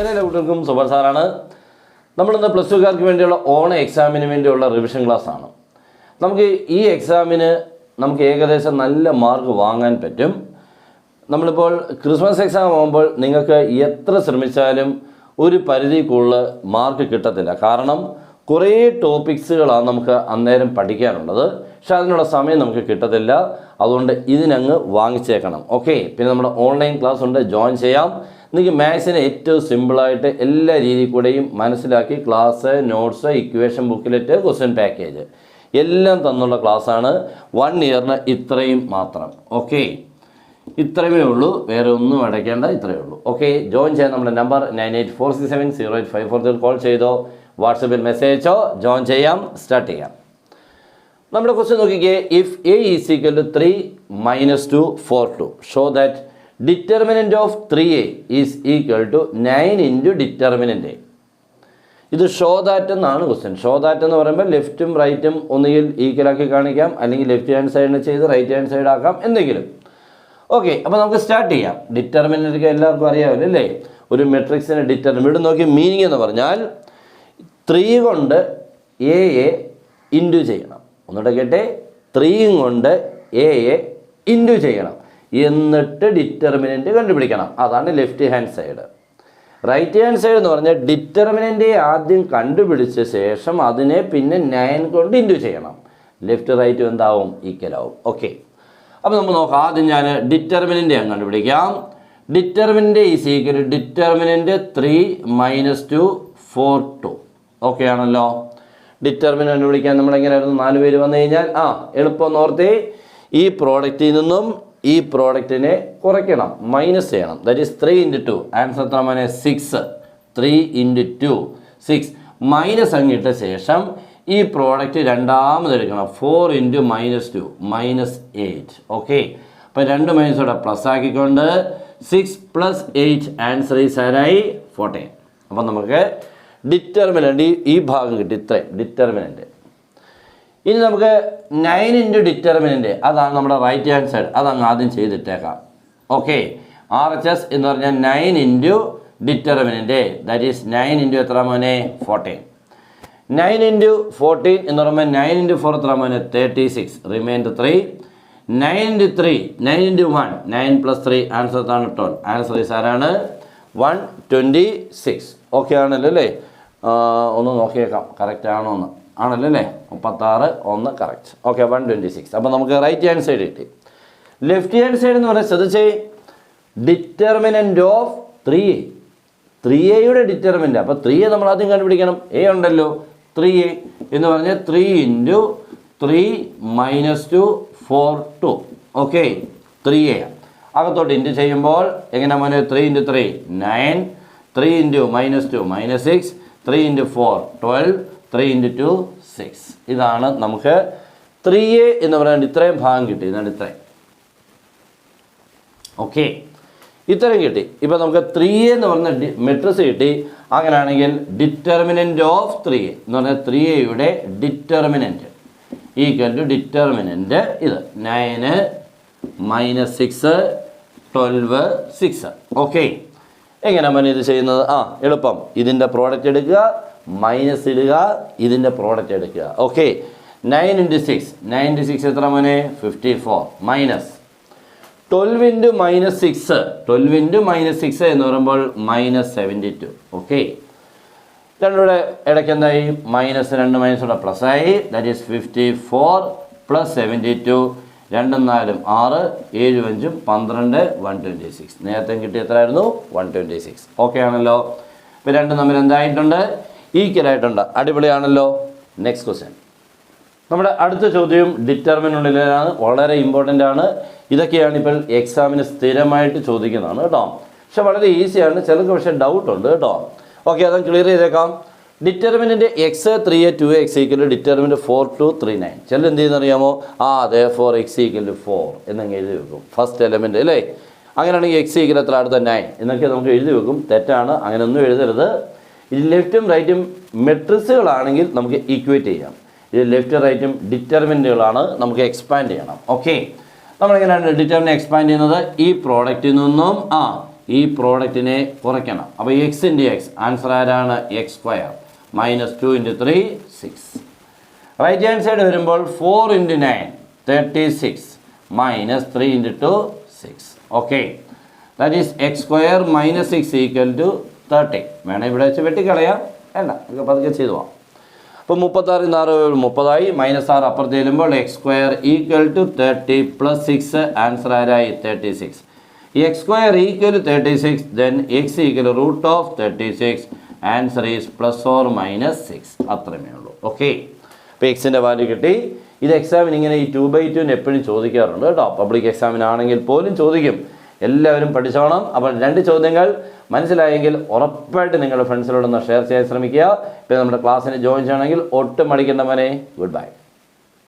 എല്ലാ കുട്ടികൾക്കും സുബർ സാറാണ്. നമ്മളിന്ന് പ്ലസ് ടുക്കാർക്ക് വേണ്ടിയുള്ള ഓണ എക്സാമിന് വേണ്ടിയുള്ള റിവിഷൻ ക്ലാസ് ആണ്. നമുക്ക് ഈ എക്സാമിന് നമുക്ക് ഏകദേശം നല്ല മാർക്ക് വാങ്ങാൻ പറ്റും. നമ്മളിപ്പോൾ ക്രിസ്മസ് എക്സാം ആകുമ്പോൾ നിങ്ങൾക്ക് എത്ര ശ്രമിച്ചാലും ഒരു പരിധി കൂടുതൽ മാർക്ക് കിട്ടത്തില്ല. കാരണം കുറേ ടോപ്പിക്സുകളാണ് നമുക്ക് അന്നേരം പഠിക്കാനുള്ളത്. പക്ഷെ അതിനുള്ള സമയം നമുക്ക് കിട്ടത്തില്ല. അതുകൊണ്ട് ഇതിനങ്ങ് വാങ്ങിച്ചേക്കണം. ഓക്കെ, പിന്നെ നമ്മുടെ ഓൺലൈൻ ക്ലാസ് ഉണ്ട്, ജോയിൻ ചെയ്യാം. നിങ്ങൾക്ക് മാത്സിനെ ഏറ്റവും സിമ്പിളായിട്ട് എല്ലാ രീതിയിൽ കൂടെയും മനസ്സിലാക്കി class, notes, equation booklet, question package എല്ലാം തന്നുള്ള ക്ലാസ്സാണ്. 1 ഇയറിന് ഇത്രയും മാത്രം. ഓക്കെ, ഇത്രയുമേ ഉള്ളൂ, വേറെ ഒന്നും അടയ്ക്കേണ്ട, ഇത്രയേ ഉള്ളൂ. ഓക്കെ, ജോയിൻ ചെയ്യാൻ നമ്മുടെ നമ്പർ 9846670854 കോൾ ചെയ്തോ, വാട്സപ്പിൽ മെസ്സേജ് അയച്ചോ, ജോയിൻ ചെയ്യാം, സ്റ്റാർട്ട് ചെയ്യാം. നമ്മുടെ ക്വസ്റ്റ്യൻ നോക്കിക്കേ. If a is equal to 3 - 2 4 2 show that determinant of 3a is equal to 9 into determinant a. ഇത് ഷോ ദാറ്റ് എന്നാണ് ക്വസ്റ്റ്യൻ. ഷോ ദാറ്റ് എന്ന് പറയുമ്പോൾ ലെഫ്റ്റും റൈറ്റും ഒന്നുകിൽ ഈക്വലാക്കി കാണിക്കാം, അല്ലെങ്കിൽ ലെഫ്റ്റ് ഹാൻഡ് സൈഡിന് ചെയ്ത് റൈറ്റ് ഹാൻഡ് സൈഡ് ആക്കാം, എന്തെങ്കിലും. ഓക്കെ, അപ്പോൾ നമുക്ക് സ്റ്റാർട്ട് ചെയ്യാം. ഡിറ്റർമിനൻ്റ് എല്ലാവർക്കും അറിയാമല്ലോ അല്ലേ? ഒരു മെട്രിക്സിന് ഡിറ്റർമിനൻ്റ് ഇവിടെ നോക്കി മീനിങ് എന്ന് പറഞ്ഞാൽ 3 കൊണ്ട് എ ഇൻറ്റു ചെയ്യണം. ഒന്നുകൂടെ കേട്ടെ, 3 കൊണ്ട് എ ഇൻറ്റു ചെയ്യണം, എന്നിട്ട് ഡിറ്റർമിനൻ്റ് കണ്ടുപിടിക്കണം. അതാണ് left hand side. Right hand side എന്ന് പറഞ്ഞാൽ ഡിറ്റർമിനൻ്റ് ആദ്യം കണ്ടുപിടിച്ച ശേഷം അതിനെ പിന്നെ 9 കൊണ്ട് ഇൻറ്റു ചെയ്യണം. ലെഫ്റ്റ് റൈറ്റും എന്താവും? ഈക്വൽ ആവും. ഓക്കെ, അപ്പോൾ നമുക്ക് നോക്കാം. ആദ്യം ഞാൻ ഡിറ്റർമിനൻ്റ് ഞാൻ കണ്ടുപിടിക്കാം. Determinant is equal to determinant 3 - 2 4 2. Okay ആണല്ലോ. ഡിറ്റർമിനൻ്റ് കണ്ടുപിടിക്കാൻ നമ്മളെങ്ങനെയായിരുന്നു? 4 പേര് വന്നു കഴിഞ്ഞാൽ എളുപ്പം ഓർത്തേ, ഈ പ്രോഡക്റ്റിൽ നിന്നും ഈ പ്രോഡക്റ്റിനെ കുറയ്ക്കണം, മൈനസ് ചെയ്യണം. That is 3 × 2. ആൻസർ എത്ര മോനെ? 6. 3 × 2 6. മൈനസ് അങ്ങിട്ട ശേഷം ഈ പ്രോഡക്റ്റ് രണ്ടാമത് എടുക്കണം. 4 × -2 -8. ഓക്കെ, അപ്പോൾ 2 മൈനസോടെ പ്ലസ് ആക്കിക്കൊണ്ട് 6 + 8 ആൻസർ ഈസ് ആരായി? 14. അപ്പം നമുക്ക് ഡിറ്റർമിനൻ്റ് ഈ ഭാഗം കിട്ടി, ഇത്രയും ഡിറ്റർമിനൻ്റ്. ഇനി നമുക്ക് 9 ഇൻറ്റു ഡിറ്റർമിനൻ്റ്, അതാണ് നമ്മുടെ റൈറ്റ് ഹാൻഡ് സൈഡ്, അതങ്ങ് ആദ്യം ചെയ്തിട്ടേക്കാം. ഓക്കെ, RHS എന്ന് പറഞ്ഞാൽ 9 into determinant, that is 9 into എത്ര മോനെ? 14. 9 ഇൻറ്റു 14 എന്ന് പറയുമ്പോൾ 9 ഇൻറ്റു 4 എത്ര മോനെ? 36. റിമൈൻഡർ 3. 9 ഇൻറ്റു 3 9 ഇൻറ്റു 1 9 + 3 ആൻസർ എത്താണ്? 12. ആൻസർ ഈസ് ആരാണ്? 126. ഓക്കെ ആണല്ലോ അല്ലേ? ഒന്ന് നോക്കിയേക്കാം കറക്റ്റ് ആണോ എന്ന്. ആണല്ലോ അല്ലേ? 36 1 കറക്റ്റ്. ഓക്കെ, 126. അപ്പോൾ നമുക്ക് റൈറ്റ് ഹാൻഡ് സൈഡ് കിട്ടി. ലെഫ്റ്റ് ഹാൻഡ് സൈഡ് എന്ന് പറയുന്നത് ശ്രദ്ധിച്ചേ, determinant of 3a. 3a determinant. അപ്പോൾ 3a നമ്മൾ ആദ്യം കണ്ടുപിടിക്കണം. എ ഉണ്ടല്ലോ, 3a എന്ന് പറഞ്ഞാൽ 3 × 3 - 2 4 2. ഓക്കെ, 3a അകത്തോട്ട് ഇൻറ്റു ചെയ്യുമ്പോൾ എങ്ങനെ മോനെ? 3 × 3 9, 3 × -2 -6, 3 × 4 12, 3 × 2 6. ഇതാണ് നമുക്ക് 3a എന്ന് പറയുന്നത്. ഇത്രയും ഭാഗം കിട്ടി, ഇതാണ് ഇത്രയും. ഓക്കെ, ഇത്രയും കിട്ടി. ഇപ്പോൾ നമുക്ക് 3a എന്ന് പറഞ്ഞ മെട്രിക്സ് കിട്ടി. അങ്ങനെയാണെങ്കിൽ ഡിറ്റർമിനൻ്റ് ഓഫ് 3a എന്ന് പറഞ്ഞാൽ 3a determinant equal to determinant ഇത് 9 - 6 12 6. ഓക്കെ, എങ്ങനെ മോനെ ഇത് ചെയ്യുന്നത്? എളുപ്പം. ഇതിൻ്റെ പ്രോഡക്റ്റ് എടുക്കുക, മൈനസ് ഇടുക, ഇതിൻ്റെ പ്രോഡക്റ്റ് എടുക്കുക. ഓക്കെ, 9 × 6 9 × 6 എത്ര മോനെ? 54 മൈനസ് 12 × -6 12 × -6 എന്ന് പറയുമ്പോൾ -72. ഓക്കെ, രണ്ടുകൂടെ ഇടയ്ക്ക് എന്തായി? -2 മൈനസോടെ പ്ലസ് ആയി. That is 54 + 72. 2 4 6 7 5 12 126. നേരത്തെ കിട്ടി എത്രയായിരുന്നു? 126. ഓക്കെ ആണല്ലോ. ഇപ്പോൾ രണ്ടും തമ്മിൽ എന്തായിട്ടുണ്ട്? ഈക്വൽ ആയിട്ടുണ്ട്. അടിപൊളിയാണല്ലോ. Next question. നമ്മുടെ അടുത്ത ചോദ്യം ഡിറ്റർമിനൻ്റിലാണ്, വളരെ ഇമ്പോർട്ടൻ്റ് ആണ്. ഇതൊക്കെയാണ് ഇപ്പോൾ എക്സാമിന് സ്ഥിരമായിട്ട് ചോദിക്കുന്നതാണ് കേട്ടോ. പക്ഷെ വളരെ ഈസിയാണ്, ചിലർക്ക് പക്ഷേ ഡൗട്ടുണ്ട് കേട്ടോ. ഓക്കെ, അതങ്ങ് ക്ലിയർ ചെയ്തേക്കാം. Determinant x 3a 2x equal determinant 4 2 3 9. ചില എന്ത് ചെയ്യുന്നറിയാമോ? therefore x = 4 എന്നങ്ങ് എഴുതി വെക്കും. ഫസ്റ്റ് എലമെൻറ്റ് അല്ലേ? അങ്ങനെയാണെങ്കിൽ x = എത്ര? അടുത്ത 9 എന്നൊക്കെ നമുക്ക് എഴുതി വെക്കും. തെറ്റാണ്, അങ്ങനെയൊന്നും എഴുതരുത്. ഇത് ലെഫ്റ്റും റൈറ്റും മെട്രിക്സുകളാണെങ്കിൽ നമുക്ക് ഈക്വേറ്റ് ചെയ്യാം. ഇത് ലെഫ്റ്റ് റൈറ്റും ഡിറ്റർമിനൻ്റുകളാണ്, നമുക്ക് എക്സ്പാൻഡ് ചെയ്യണം. ഓക്കെ, നമ്മളെങ്ങനെയാണ് ഡിറ്റർമിനൻ്റ് എക്സ്പാൻഡ് ചെയ്യുന്നത്? ഈ പ്രോഡക്റ്റിൽ നിന്നും ഈ പ്രോഡക്റ്റിനെ കുറയ്ക്കണം. അപ്പോൾ എക്സ് ഇൻറ്റു എക്സ് ആൻസർ ആരാണ്? X square minus 2 into 3 6. Right hand side വരുമ്പോൾ 4 into 9 36 minus 3 into 2 6. Okay, that is x square minus 6 equal to 30. വേണം ഇവിടെ വെച്ച് വെട്ടിക്കളയാം, വേണ്ട നമുക്ക് പതുക്കെ ചെയ്തു പോവാം. അപ്പോൾ 36 6 30ആയി, -6 അപ്പുറത്ത് ചെല്ലുമ്പോൾ x square equal to 30 plus 6 answer ആരായി? 36. X square equal to 36, then x equal root of 36, answer is plus or minus 6. അത്രമേ ഉള്ളൂ. ഓക്കെ, അപ്പോൾ എക്സിൻ്റെ വാല്യൂ കിട്ടി. ഇത് എക്സാമിന് ഇങ്ങനെ ഈ 2/2 എപ്പോഴും ചോദിക്കാറുണ്ട് കേട്ടോ. പബ്ലിക് എക്സാമിനാണെങ്കിൽ പോലും ചോദിക്കും. എല്ലാവരും പഠിച്ചോണം. അപ്പോൾ 2 ചോദ്യങ്ങൾ മനസ്സിലായെങ്കിൽ ഉറപ്പായിട്ട് നിങ്ങളുടെ ഫ്രണ്ട്സിനോടൊന്ന് ഷെയർ ചെയ്യാൻ ശ്രമിക്കുക. ഇപ്പോൾ നമ്മുടെ ക്ലാസ്സിന് ജോയിൻ ചെയ്യണമെങ്കിൽ ഒട്ടും മടിക്കേണ്ട മോനെ. Good bye.